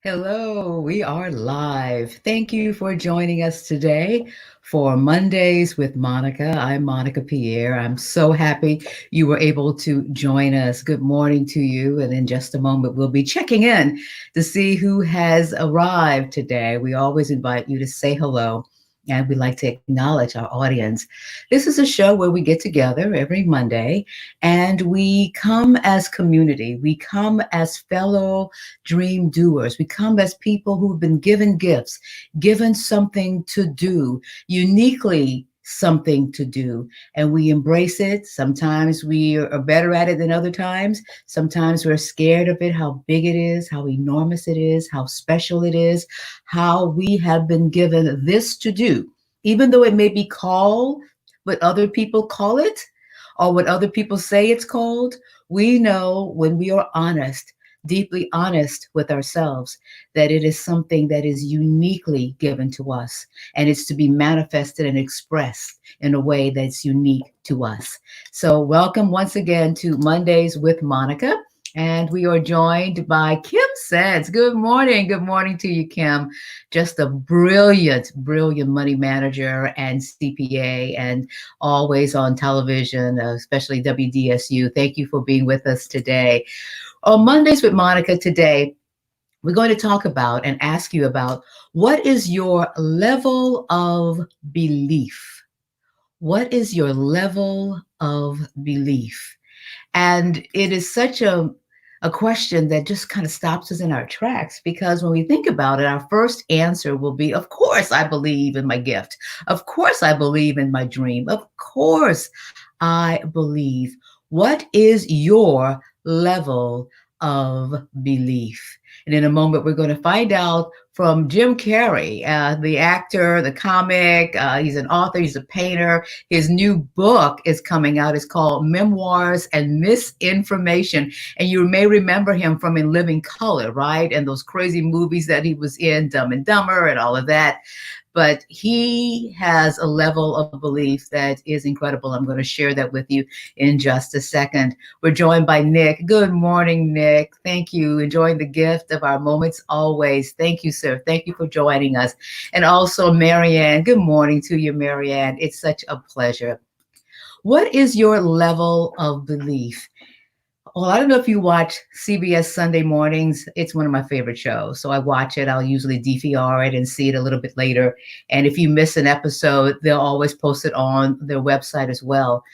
Hello, we are live. Thank you for joining us today for Mondays with Monica. I'm Monica Pierre. I'm so happy you were able to join us. Good morning to you. And in just a moment, we'll be checking in to see who has arrived today. We always invite you to say hello. And we like to acknowledge our audience. This is a show where we get together every Monday and we come as community. We come as fellow dream doers. We come as people who've been given gifts, given something to do, uniquely something to do, and we embrace it. Sometimes we are better at it than other times. Sometimes we're scared of it, how big it is, how enormous it is, how special it is, how we have been given this to do, even though it may be called what other people call it or what other people say it's called. We know when we are honest, deeply honest with ourselves, that it is something that is uniquely given to us and it's to be manifested and expressed in a way that's unique to us. So, welcome once again to Mondays with Monica. And we are joined by Kim Sense. Good morning. Good morning to you, Kim. Just a brilliant, brilliant money manager and CPA and always on television, especially WDSU. Thank you for being with us today. On Mondays with Monica today, we're going to talk about and ask you about what is your level of belief? What is your level of belief? And it is such a question that just kind of stops us in our tracks because when we think about it, our first answer will be, of course, I believe in my gift. Of course, I believe in my dream. Of course, I believe. What is your level of belief? And in a moment, we're going to find out from Jim Carrey, the actor, the comic. He's an author, he's a painter. His new book is coming out. It's called Memoirs and Misinformation. And you may remember him from In Living Color, right? And those crazy movies that he was in, Dumb and Dumber and all of that. But he has a level of belief that is incredible. I'm going to share that with you in just a second. We're joined by Nick. Good morning, Nick. Thank you. Enjoying the gift of our moments always. Thank you, sir. Thank you for joining us. And also, Marianne. Good morning to you, Marianne. It's such a pleasure. What is your level of belief? Well, I don't know if you watch CBS Sunday mornings. It's one of my favorite shows. So I watch it. I'll usually DVR it and see it a little bit later. And if you miss an episode, they'll always post it on their website as well.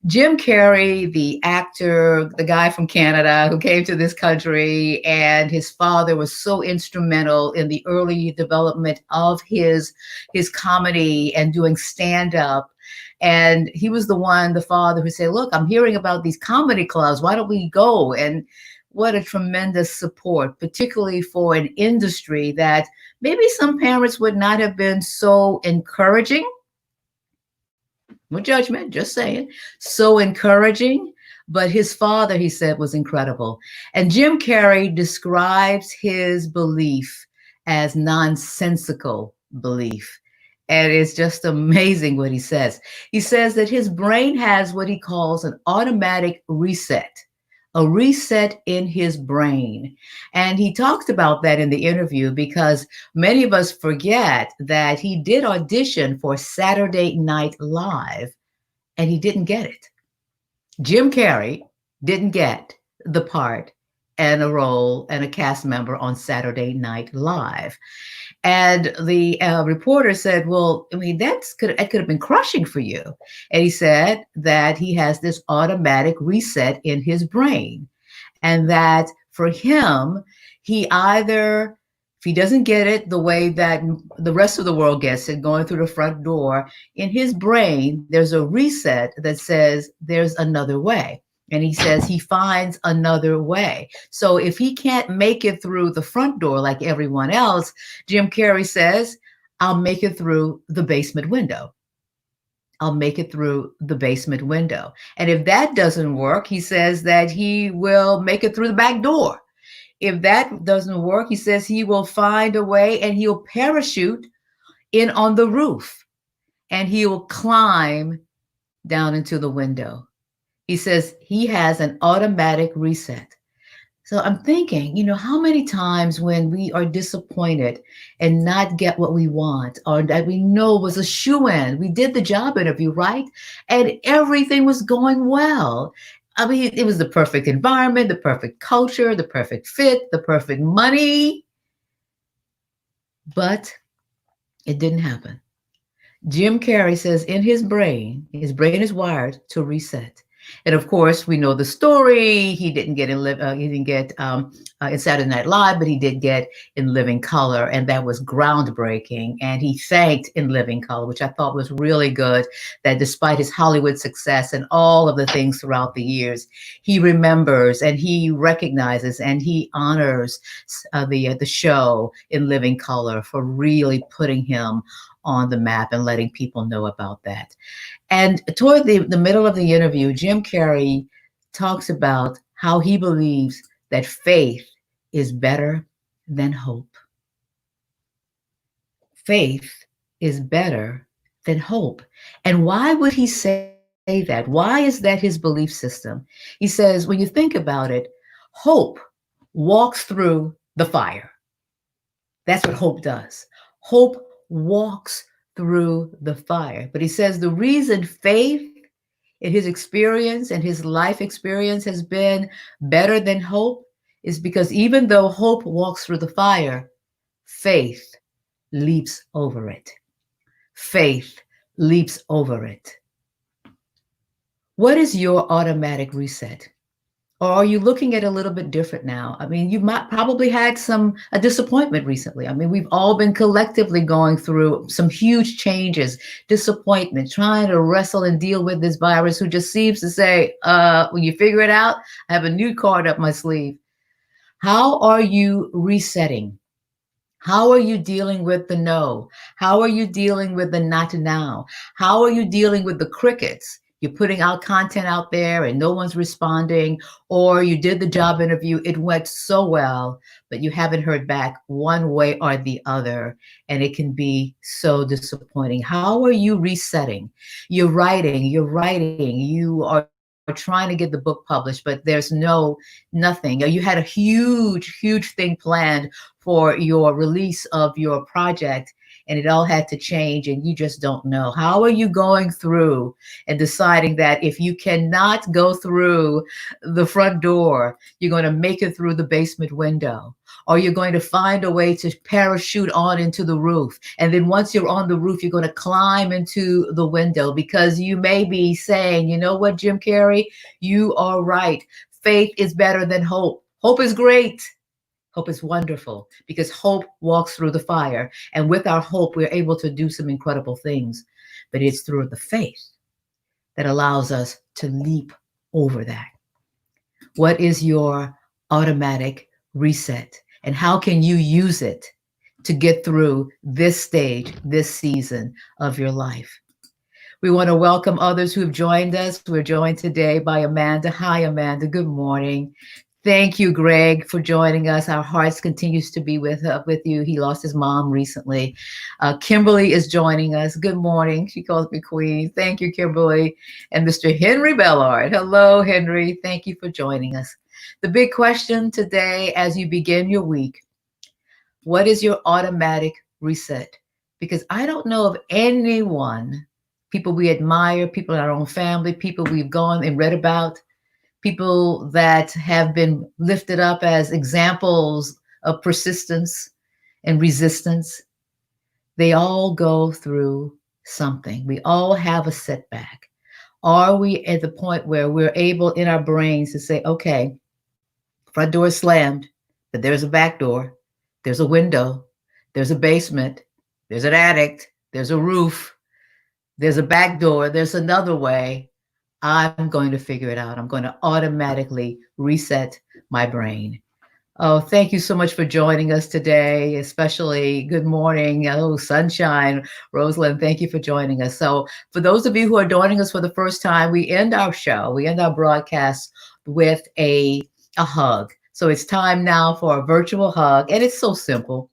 Jim Carrey, the actor, the guy from Canada who came to this country, and his father was so instrumental in the early development of his comedy and doing stand up. And he was the father who said, look, I'm hearing about these comedy clubs. Why don't we go? And what a tremendous support, particularly for an industry that maybe some parents would not have been so encouraging. No judgment, just saying. So encouraging. But his father, he said, was incredible. And Jim Carrey describes his belief as nonsensical belief. And it's just amazing what he says. He says that his brain has what he calls an automatic reset, a reset in his brain. And he talked about that in the interview because many of us forget that he did audition for Saturday Night Live and he didn't get it. Jim Carrey didn't get the part and a role and a cast member on Saturday Night Live. And the reporter said, well, I mean, it could have been crushing for you. And he said that he has this automatic reset in his brain. And that for him, he either, if he doesn't get it the way that the rest of the world gets it, going through the front door, in his brain, there's a reset that says there's another way. And he says he finds another way. So if he can't make it through the front door like everyone else, Jim Carrey says, I'll make it through the basement window. I'll make it through the basement window. And if that doesn't work, he says that he will make it through the back door. If that doesn't work, he says he will find a way and he'll parachute in on the roof and he will climb down into the window. He says he has an automatic reset. So I'm thinking, how many times when we are disappointed and not get what we want or that we know was a shoe-in, we did the job interview, right? And everything was going well. I mean, it was the perfect environment, the perfect culture, the perfect fit, the perfect money, but it didn't happen. Jim Carrey says in his brain is wired to reset. And of course, we know the story. He didn't get he didn't get in Saturday Night Live, but he did get in Living Color, and that was groundbreaking. And he thanked in Living Color, which I thought was really good. That despite his Hollywood success and all of the things throughout the years, he remembers and he recognizes and he honors the show in Living Color for really putting him on the map and letting people know about that. And toward the middle of the interview, Jim Carrey talks about how he believes that faith is better than hope. Faith is better than hope. And why would he say that? Why is that his belief system? He says, when you think about it, hope walks through the fire. That's what hope does. Hope walks through the fire. But he says the reason faith in his experience and his life experience has been better than hope is because even though hope walks through the fire, faith leaps over it. Faith leaps over it. What is your automatic reset? Or are you looking at it a little bit different now? I mean, you might probably had a disappointment recently. I mean, we've all been collectively going through some huge changes, disappointment, trying to wrestle and deal with this virus who just seems to say, when you figure it out, I have a new card up my sleeve. How are you resetting? How are you dealing with the no? How are you dealing with the not now? How are you dealing with the crickets? You're putting out content out there and no one's responding, or you did the job interview, it went so well, but you haven't heard back one way or the other, and it can be so disappointing. How are you resetting? You're writing, you are trying to get the book published, but there's nothing. You had a huge thing planned for your release of your project, and it all had to change, and you just don't know. How are you going through and deciding that if you cannot go through the front door, you're going to make it through the basement window? Or you're going to find a way to parachute on into the roof. And then once you're on the roof, you're going to climb into the window because you may be saying, you know what, Jim Carrey, you are right. Faith is better than hope. Hope is great. Hope is wonderful because hope walks through the fire. And with our hope, we're able to do some incredible things. But it's through the faith that allows us to leap over that. What is your automatic reset? And how can you use it to get through this stage, this season of your life? We want to welcome others who have joined us. We're joined today by Amanda. Hi, Amanda. Good morning. Thank you, Greg, for joining us. Our hearts continues to be with you. He lost his mom recently. Kimberly is joining us. Good morning. She calls me Queen. Thank you, Kimberly. And Mr. Henry Bellard. Hello, Henry. Thank you for joining us. The big question today, as you begin your week, what is your automatic reset? Because I don't know of anyone, people we admire, people in our own family, people we've gone and read about, people that have been lifted up as examples of persistence and resistance. They all go through something. We all have a setback. Are we at the point where we're able in our brains to say, okay, front door is slammed, but there's a back door, there's a window, there's a basement, there's an attic, there's a roof, there's a back door, there's another way. I'm going to figure it out. I'm going to automatically reset my brain. Oh, thank you so much for joining us today, especially good morning. Oh, sunshine. Rosalind, thank you for joining us. So for those of you who are joining us for the first time, we end our show, we end our broadcast with a hug. So it's time now for a virtual hug. And it's so simple.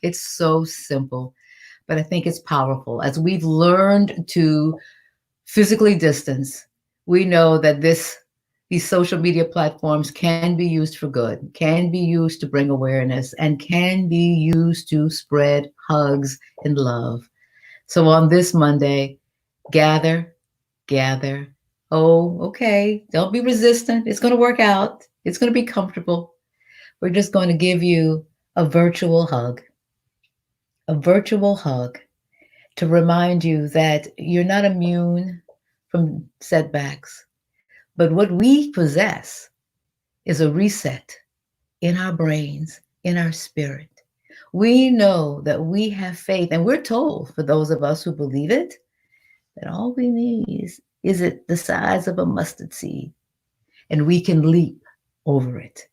It's so simple, but I think it's powerful. As we've learned to physically distance, we know that this These social media platforms can be used for good, can be used to bring awareness, and can be used to spread hugs and love. So on this Monday, gather, gather. Oh, okay. Don't be resistant. It's going to work out. It's going to be comfortable. We're just going to give you a virtual hug to remind you that you're not immune from setbacks. But what we possess is a reset in our brains, in our spirit. We know that we have faith, and we're told, for those of us who believe it, that all we need is it the size of a mustard seed, and we can leap over it.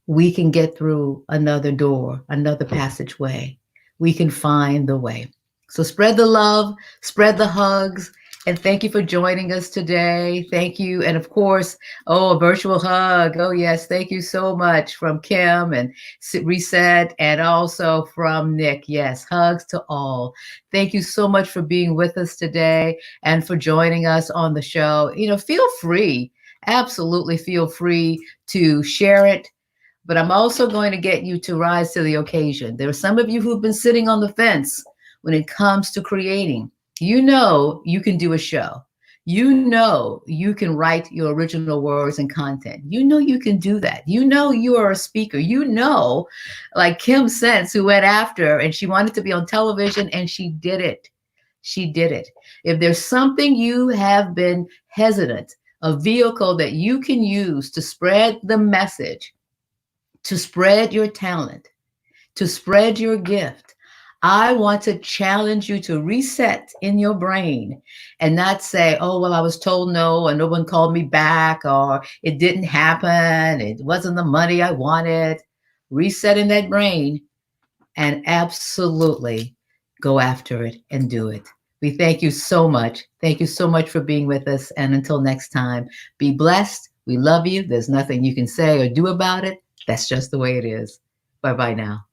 We can get through another door, another passageway. We can find the way. So spread the love, spread the hugs, and thank you for joining us today. Thank you. And of course, oh, a virtual hug. Oh, yes. Thank you so much from Kim and Reset, and also from Nick. Yes, hugs to all. Thank you so much for being with us today and for joining us on the show. Feel free, absolutely feel free to share it, but I'm also going to get you to rise to the occasion. There are some of you who've been sitting on the fence when it comes to creating. You know you can do a show. You know you can write your original words and content. You know you can do that. You know you are a speaker. You know, like Kim Sense, who went after and she wanted to be on television and she did it. She did it. If there's something you have been hesitant, a vehicle that you can use to spread the message, to spread your talent, to spread your gift, I want to challenge you to reset in your brain and not say, oh, well, I was told no, and no one called me back, or it didn't happen. It wasn't the money I wanted. Reset in that brain and absolutely go after it and do it. We thank you so much. Thank you so much for being with us. And until next time, be blessed. We love you. There's nothing you can say or do about it. That's just the way it is. Bye-bye now.